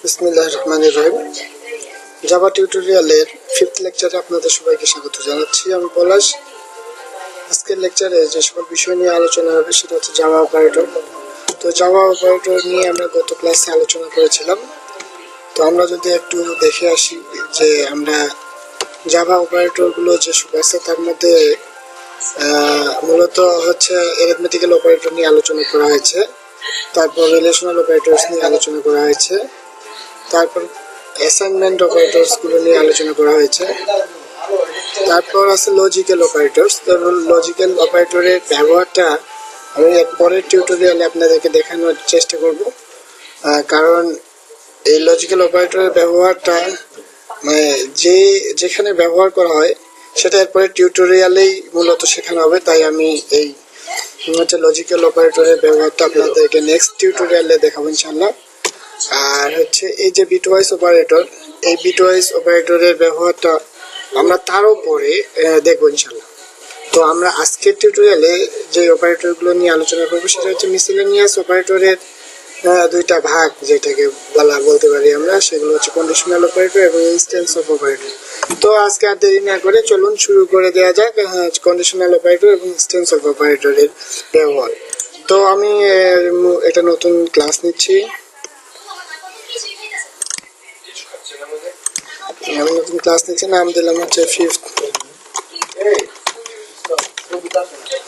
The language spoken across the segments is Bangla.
বিসমিল্লাহির রহমানির রহিম। জাভা টিউটোরিয়ালের 5th লেকচারে আপনাদের সবাইকে স্বাগত জানাচ্ছি। আমি পলাশ। আজকের লেকচারে যে সকল বিষয় নিয়ে আলোচনা হবে সেটা হচ্ছে জাভা অপারেটর। তো জাভা অপারেটর নিয়ে আমরা গত ক্লাসে আলোচনা করেছিলাম। তো আমরা যদি একটু দেখে আসি যে আমরা জাভা অপারেটরগুলো যেসব আছে তার মধ্যে মূলত হচ্ছে অ্যারিথমেটিক্যাল অপারেটর নিয়ে আলোচনা করা হয়েছে, তারপর রিলেশনাল অপারেটরস নিয়ে আলোচনা করা হয়েছে, তারপর অ্যাসাইনমেন্ট অপারেটরস গুলো নিয়ে আলোচনা করা হয়েছে, তারপর আছে লজিক্যাল অপারেটরস। তো লজিক্যাল অপারেটরের ব্যবহারটা আমি পরের টিউটোরিয়ালে আপনাদেরকে দেখানোর চেষ্টা করব, কারণ এই লজিক্যাল অপারেটরের ব্যবহারটা মানে যেখানে ব্যবহার করা হয় সেটা এরপরে টিউটোরিয়ালেই মূলত শেখানো হবে। তাই আমি এই হচ্ছে লজিক্যাল অপারেটরের ব্যবহারটা আপনাদেরকে নেক্সট টিউটোরিয়ালে দেখাবো ইনশাআল্লাহ। আর হচ্ছে এই যে বিটওয়াইজ অপারেটর, এই বিটওয়াইজ অপারেটরের ব্যবহারটা আমরা তার উপরে দেখবো ইনশাআল্লাহ। তো আমরা আজকের টিউটোরিয়ালে যে অপারেটরগুলো নিয়ে আলোচনা করবো সেটা হচ্ছে মিসেলেনিয়াস অপারেটরের দুইটা ভাগ যেটাকে বলতে পারি আমরা, সেগুলো হচ্ছে কন্ডিশনাল অপারেটর এবং ইনস্ট্যান্স অফ অপারেটর। তো আজকে আর দেরি না করে চলুন শুরু করে দেওয়া যাক কন্ডিশনাল অপারেটর এবং ইনস্ট্যান্স অফ অপারেটরের ব্যবহার। তো আমি একটা নতুন ক্লাস নিচ্ছি, নাম দিলাম হচ্ছে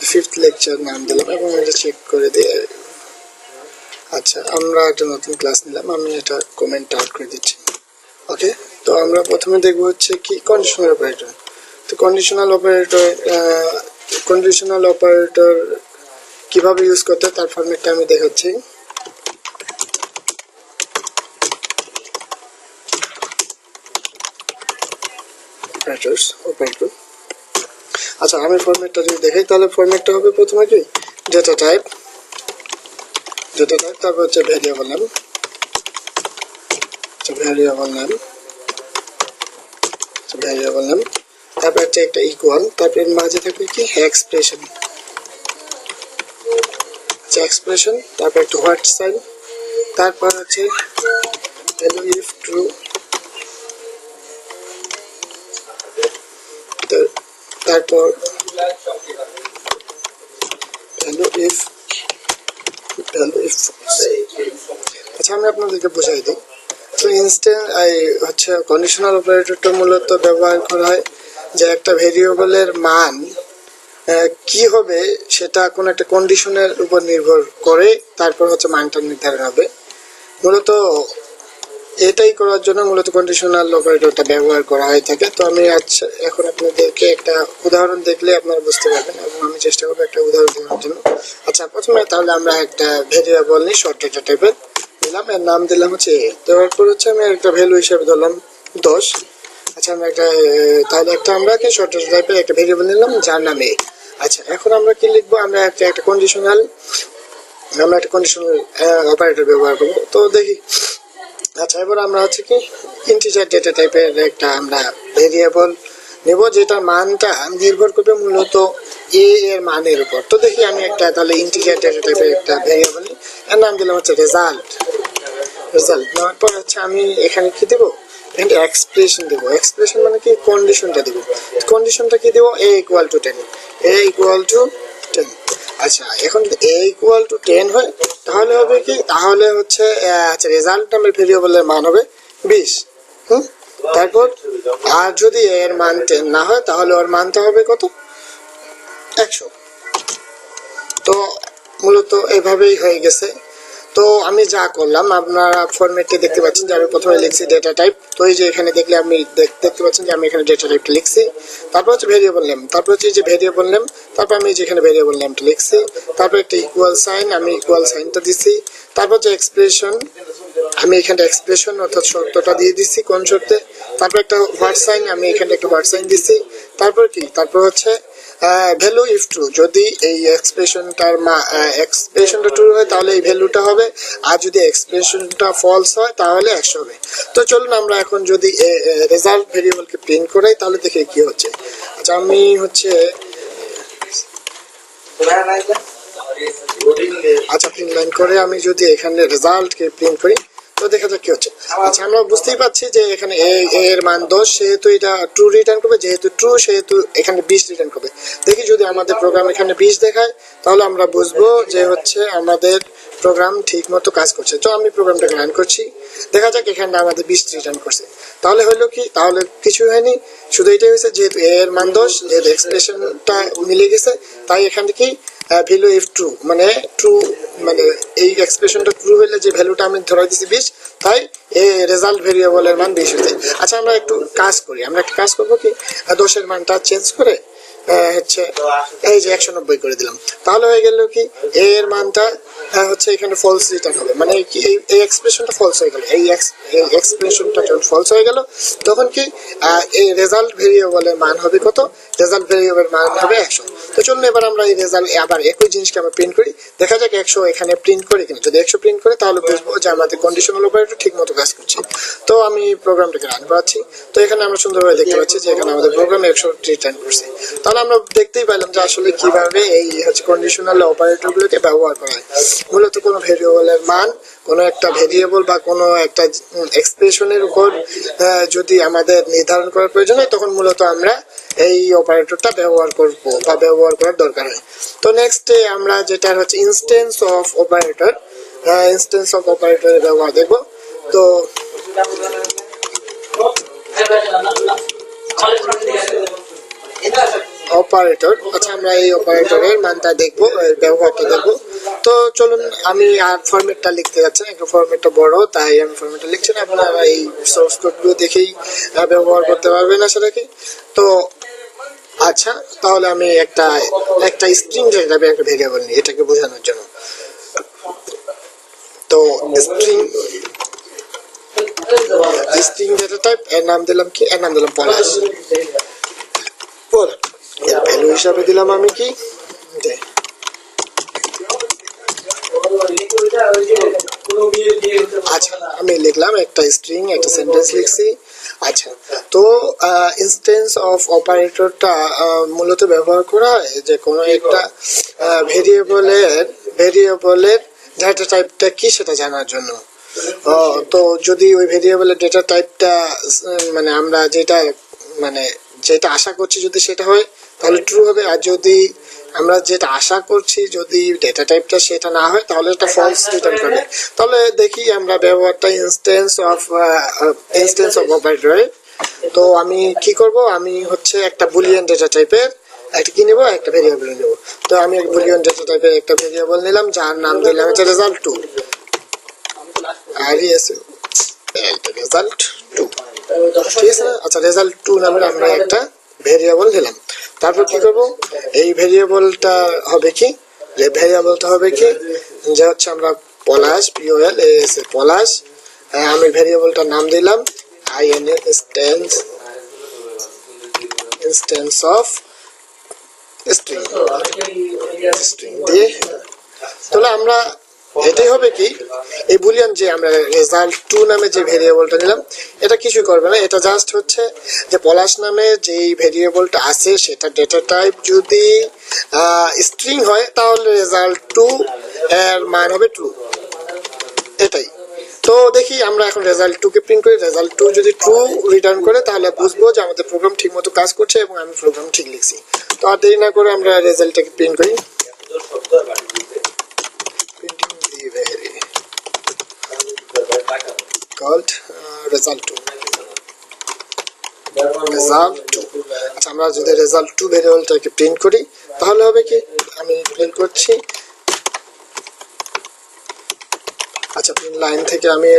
ফিফথ লেকচার নাম দিলাম এবং এটা চেক করে দিয়ে আচ্ছা আমরা একটা নতুন ক্লাস নিলাম। আমি এটা কমেন্ট আউট করে দিচ্ছি। ওকে, তো আমরা প্রথমে দেখবো হচ্ছে কি কন্ডিশনাল অপারেটর। তো কন্ডিশনাল অপারেটর কিভাবে ইউজ করতে তার ফরম্যাটটা আমি দেখাচ্ছি। অপারেটর আচ্ছা, আমি ফরম্যাটটা যদি দেখাই তাহলে ফরম্যাটটা হবে প্রথমে কি ডেটা টাইপ, তারপর হচ্ছে ভ্যারিয়েবল নেম, তারপর হচ্ছে একটা ইকুয়াল, তারপর মাঝে থাকবে কি এক্সপ্রেশন, তারপর একটা হোয়াট সাইন, তারপর হচ্ছে ভ্যালু ইফ ট্রু, তারপর ভ্যালু ইফ আচ্ছা আমি আপনাদেরকে বোঝাই দিই। তো হচ্ছে কন্ডিশনাল অপারেটরটা মূলত ব্যবহার করা হয় যে একটা ভেরিয়েবলের মান কি হবে সেটা কোন একটা কন্ডিশনের উপর নির্ভর করে তারপর হচ্ছে মানটা নির্ধারণ হবে। মূলত এটাই করার জন্য মূলত কন্ডিশনাল অপারেটরটা ব্যবহার করা হয়ে থাকে। তো আমি আচ্ছা এখন আপনাদেরকে একটা উদাহরণ দেখলে আপনারা বুঝতে পারবেন এবং আমি চেষ্টা করবো একটা উদাহরণ দেওয়ার জন্য। আচ্ছা প্রথমে তাহলে আমরা একটা ভেরিয়েবল নিই, শর্ট ডেটা টাইপের দিলাম, এর নাম দিলাম হচ্ছে এ। দেওয়ার পর হচ্ছে আমি একটা ভ্যালু হিসেবে ধরলাম 10। আচ্ছা আমরা আমরা শর্ট ডেটা টাইপের একটা ভেরিয়েবল নিলাম যার নাম এ। আচ্ছা এখন আমরা কি লিখবো, আমরা একটা কন্ডিশনাল অপারেটর ব্যবহার করবো। তো দেখি আচ্ছা এবার আমরা হচ্ছে কি ইন্টিজার ডেটা টাইপের একটা আমরা ভেরিয়েবল নেব যেটার মানটা নির্ভর করবে মূলত এ এর মানের উপর। তো দেখি আমি একটা তাহলে ইন্টিজার ডেটা টাইপের একটা ভেরিয়েবল নিই, এর নাম দিলাম হচ্ছে রেজাল্ট নেওয়ার পর হচ্ছে আমি এখানে কি দেবো, এখানে এক্সপ্রেশন দেবো। এক্সপ্রেশন মানে কি কন্ডিশনটা দেবো, কন্ডিশনটা কি দেবো, এ ইকুয়াল টু 10। আচ্ছা এখন যদি a ইকুয়াল টু 10 হয় তাহলে হবে কি, তাহলে হচ্ছে আচ্ছা রেজাল্ট নামের ভেরিয়েবলের মান হবে 20। তারপর আর যদি এর মান 10 না হয় তাহলে ওর মানটা হবে কত, 100। তো মূলত এইভাবেই হয়ে গেছে। তো আমি যা করলাম আপনারা ফরম্যাটে দেখতে পাচ্ছেন যে আমি প্রথমে লিখছি ডেটা টাইপ। তো এই যে এখানে দেখলে আপনি দেখতে পাচ্ছেন যে আমি এখানে ডেটা টাইপটা লিখছি, তারপর হচ্ছে ভেরিয়েবল নেম, তারপর হচ্ছে যে ভেরিয়েবল নেম, তারপর আমি যেখানে ভেরিয়েবল নেমটা লিখছি, তারপর একটা ইকুয়াল সাইন, আমি ইকুয়াল সাইনটা দিছি, তারপর হচ্ছে এক্সপ্রেশন, আমি এখানে এক্সপ্রেশন অর্থাৎ শর্তটা দিয়ে দিচ্ছি কোন শর্তে, তারপর একটা হোয়াট সাইন, আমি এখানে একটা হোয়াট সাইন দিচ্ছি, তারপর কি তারপর হচ্ছে ভ্যালু ইফ ট্রু, যদি এই এক্সপ্রেশনটা ট্রু হয় তাহলে এই ভ্যালুটা হবে, আর যদি এক্সপ্রেশনটা ফলস হয় তাহলে 100 হবে। তো চলুন আমরা এখন যদি রেজাল্ট ভেরিয়েবলকে প্রিন্ট করাই তাহলে দেখি কি হচ্ছে। আচ্ছা আমি হচ্ছে আচ্ছা প্রিন্ট লাইন করে আমি যদি এখানে রেজাল্টকে প্রিন্ট করি তো দেখা যাক কি হচ্ছে। আচ্ছা, আমরা বুঝতেই পারছি যে এখানে এর মান 10, সেহেতু এটা ট্রু রিটার্ন করবে, যেহেতু ট্রু সেহেতু এখানে 20 রিটার্ন করবে। দেখি যদি আমাদের প্রোগ্রাম এখানে 20 দেখায় তাহলে আমরা বুঝবো যে হচ্ছে আমাদের প্রোগ্রাম ঠিক মতো কাজ করছে। তো আমি প্রোগ্রামটাকে রান করছি, দেখা যাক এখানে আমাদের 20 রিটার্ন করছে। তাহলে হলো কি, তাহলে কিছু হয়নি, শুধু এটাই হয়েছে যেহেতু এর মান 10, যেহেতু এক্সপ্রেশনটা মিলে গেছে, তাই এখান থেকে ভ্যালু ইফ ট্রু মানে ট্রু মানে এই এক্সপ্রেশনটা ট্রু হলে যে ভ্যালুটা আমি ধরে দিয়েছি 20, তাই এই রেজাল্ট ভেরিয়েবলের মান 20 হয়েছে। আচ্ছা, আমরা একটু কাজ করি, আমরা একটা কাজ করবো কি, 10 এর মানটা চেঞ্জ করে হচ্ছে এই যে 190 করে দিলাম। তাহলে হয়ে গেল কি, এর মানটা হচ্ছে এখানে ফলস রিটার্ন হবে, মানে কি এই এক্সপ্রেশনটা ফলস হয়ে গেল। এই এক্সপ্রেশনটা যখন ফলস হয়ে গেল তখন কি এই রেজাল্ট ভেরিয়েবলের মান হবে কত, রেজাল্ট ভেরিয়েবলের মান হবে 100। তো চলুন এবার আমরা এই রেজাল্ট আবার একই জিনিসকে আমরা প্রিন্ট করি, দেখা যাক 100 এখানে প্রিন্ট করে কিনা। যদি 100 প্রিন্ট করে তাহলে বুঝবো যে আমাদের কন্ডিশনাল অপারেটর ঠিক মতো কাজ করছে। তো আমি প্রোগ্রামটাকে রান করাচ্ছি, তো এখানে আমরা সুন্দরভাবে দেখতে পাচ্ছি যে এখানে আমাদের প্রোগ্রাম 100 রিটার্ন করছে। তাহলে আমরা দেখতেই পেলাম যে আসলে কিভাবে এই হচ্ছে কন্ডিশনাল অপারেটর গুলোকে ব্যবহার করা হয়। মূলত কোনো ভেরিয়েবলের মান, কোনো একটা ভেরিয়েবল বা কোনো একটা এক্সপ্রেশনের উপর যদি আমাদের নির্ধারণ করার প্রয়োজন হয় তখন মূলত আমরা এই অপারেটরটা ব্যবহার করব বা ব্যবহার করার দরকার হয়। তো নেক্সট আমরা যেটা হচ্ছে instance of operator, instance of অপারেটরের ব্যবহার দেখব। তো অপারেটর, আচ্ছা আমরা এই অপারেটরের মানটা দেখবো, এর ব্যবহারটা দেখবো। তো চলুন, আমি আর ফরম্যাটটা লিখতে যাচ্ছি না, একটু ফরম্যাটটা বড়, তাই আমি ফরম্যাটটা লিখছি না। আপনারা এই সোর্স কোডগুলো দেখেই ব্যবহার করতে পারবেন আশা রাখি। তো আচ্ছা, তাহলে আমি একটা স্ট্রিং হিসাবে একটা ভেরিয়েবল নিই এটাকে বোঝানোর জন্য। তো স্ট্রিং ডেটা টাইপ, এর নাম দিলাম কি, এর নাম দিলাম পলাশ। এর ভ্যালু হিসাবে দিলাম আমি কি, আচ্ছা আমি লিখলাম একটা স্ট্রিং, একটা সেন্টেন্স লিখছি। আচ্ছা, তো ইনস্ট্যান্স অফ অপারেটরটা মূলত ব্যবহার করা হয় যে কোনো একটা ভেরিয়েবলের ডেটা টাইপটা কি সেটা জানার জন্য। তো যদি ওই ভেরিয়েবলের ডেটা টাইপটা মানে আমরা যেটা আশা করছি যদি সেটা হয় তাহলে ট্রু হবে, আর যদি আমরা যেটা আশা করছি যদি ডেটা টাইপটা সেটা না হয় তাহলে এটা ফলস রিটার্ন করবে। তাহলে দেখি আমরা ব্যবহারটা ইনস্ট্যান্স অফ অপারেটর। তো আমি কি করব, আমি হচ্ছে একটা বুলিয়ান ডেটা টাইপের একটা কি নেব, একটা ভেরিয়েবল নেব। তো আমি এক বুলিয়ান ডেটা টাইপের একটা ভেরিয়েবল নিলাম যার নাম দিলাম হচ্ছে রেজাল্ট 2, আর রেজাল্ট 2, ঠিক আছে। আচ্ছা, রেজাল্ট 2 নামের আমরা একটা ভেরিয়েবল নিলাম। তারপর কি করব, এই ভেরিয়েবলটা হবে কি, যে হচ্ছে আমরা পলাশ, POLAS পলাশ, আমি ভেরিয়েবলটার নাম দিলাম ইনস্ট্যান্স অফ স্ট্রিং দিয়ে। তাহলে আমরা এটাই হবে কি, এই বুলিয়ান যে আমরা রেজাল্ট 2 নামে যে ভেরিয়েবলটা নিলাম এটা কিছু করবে না, এটা জাস্ট হচ্ছে যে পলাশ নামে যে ভেরিয়েবলটা আছে সেটা ডেটা টাইপ যদি স্ট্রিং হয় তাহলে রেজাল্ট 2 এর মান হবে ট্রু, এটাই। তো দেখি আমরা এখন রেজাল্ট 2 কে প্রিন্ট করি। রেজাল্ট 2 যদি ট্রু রিটার্ন করে তাহলে বুঝবো যে আমাদের প্রোগ্রাম ঠিক মতো কাজ করছে এবং আমি প্রোগ্রাম ঠিক লিখছি। তো আর দেরি না করে আমরা রেজাল্টটাকে প্রিন্ট করি। called result 2. আচ্ছা, আমরা যদি রেজাল্ট 2 ভেরিয়েবলটাকে প্রিন্ট করি তাহলে হবে কি, আমি প্রিন্ট করছি। আচ্ছা, প্রিন্ট লাইন থেকে আমি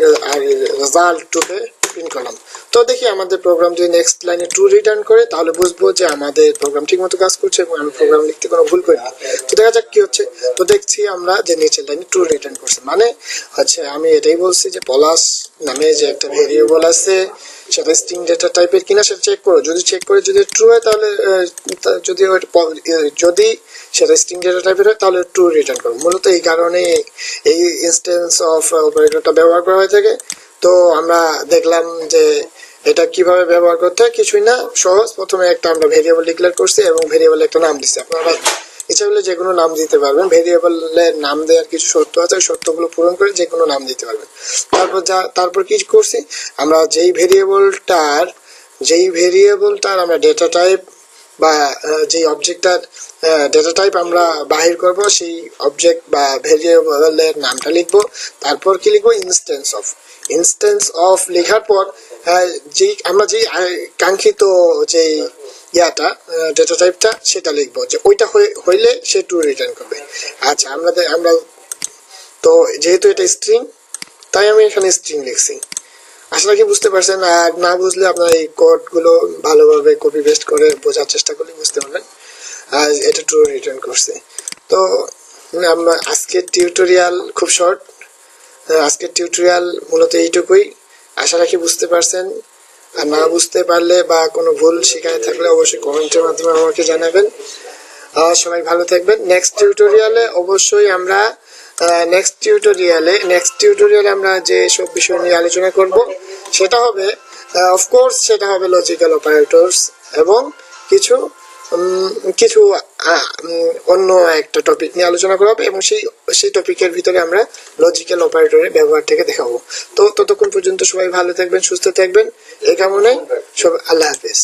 রেজাল্ট 2 কে প্রিন্ট করলাম। তো দেখি আমাদের প্রোগ্রাম যদি নেক্সট লাইনে ট্রু রিটার্ন করে তাহলে বুঝবো যে আমাদের প্রোগ্রাম ঠিকমতো কাজ করছে এবং আমি প্রোগ্রাম লিখতে কোনো ভুল করিনি। তো দেখা যাক কি হচ্ছে। তো দেখছি আমরা যে নিচের লাইনে ট্রু রিটার্ন করছে, মানে হচ্ছে আমি এটাই বলছি যে পলাশ নামে যে একটা ভেরিয়েবল আছে সেটা স্ট্রিং ডেটা টাইপের কিনা সেটা চেক করো, যদি চেক করে যদি ট্রু হয় তাহলে যদি সেটা স্ট্রিং ডেটা টাইপের হয় তাহলে ট্রু রিটার্ন করো। মূলত এই কারণে এই ইনস্ট্যান্স অফ অপারেটরটা ব্যবহার করা হয়ে থাকে। তো আমরা দেখলাম যে এটা কিভাবে ব্যবহার করতে হয়, কিছুই না, সহজ। প্রথমে একটা আমরা ভেরিয়েবল ডিক্লেয়ার করছি এবং ভেরিয়েবল একটা নাম দিচ্ছি। আপনারা ইচ্ছা করলে যে কোনো নাম দিতে পারবেন। ভেরিয়েবলের নাম দেওয়ার কিছু শর্ত আছে, ওই শর্তগুলো পূরণ করে যে কোনো নাম দিতে পারবেন। তারপর কি করছি, আমরা যেই ভেরিয়েবলটার আমরা ডেটা টাইপ বা যেই অবজেক্টটার ডেটা টাইপ আমরা বাহির করব, সেই অবজেক্ট বা ভেরিয়েবলের নামটা লিখবো। তারপর কি লিখবো, ইনস্ট্যান্স অফ লেখার পর আমরা যেই কাঙ্ক্ষিত যেই ডেটা টাইপটা সেটা লিখবো, যে ওইটা হইলে সে ট্রু রিটার্ন করবে। আচ্ছা, আমরা তো যেহেতু এটা স্ট্রিং, তাই আমি এখানে স্ট্রিং লিখছি। আশা রাখি বুঝতে পারছেন। আর না বুঝলে আপনার এই কোড গুলো ভালোভাবে কপি পেস্ট করে বোঝার চেষ্টা করলে বুঝতে পারবেন। আর এটা ট্রু রিটার্ন করছে। তো আমরা আজকের টিউটোরিয়াল খুব শর্ট, আজকের টিউটোরিয়াল মূলত এইটুকুই। আশা রাখি বুঝতে পারছেন। আর না বুঝতে পারলে বা কোনো ভুল শিখায় থাকলে অবশ্যই কমেন্টের মাধ্যমে আমাকে জানাবেন। সবাই ভালো থাকবেন। নেক্সট টিউটোরিয়ালে আমরা যে সব বিষয় নিয়ে আলোচনা করব সেটা হবে লজিক্যাল অপারেটরস এবং কিছু কিছু অন্য একটা টপিক নিয়ে আলোচনা করা হবে, এবং সেই টপিকের ভিতরে আমরা লজিক্যাল অপারেটরের ব্যবহার থেকে দেখাবো। তো ততক্ষণ পর্যন্ত সবাই ভালো থাকবেন, সুস্থ থাকবেন, এই কামনায় সব আল্লাহ হাফেজ।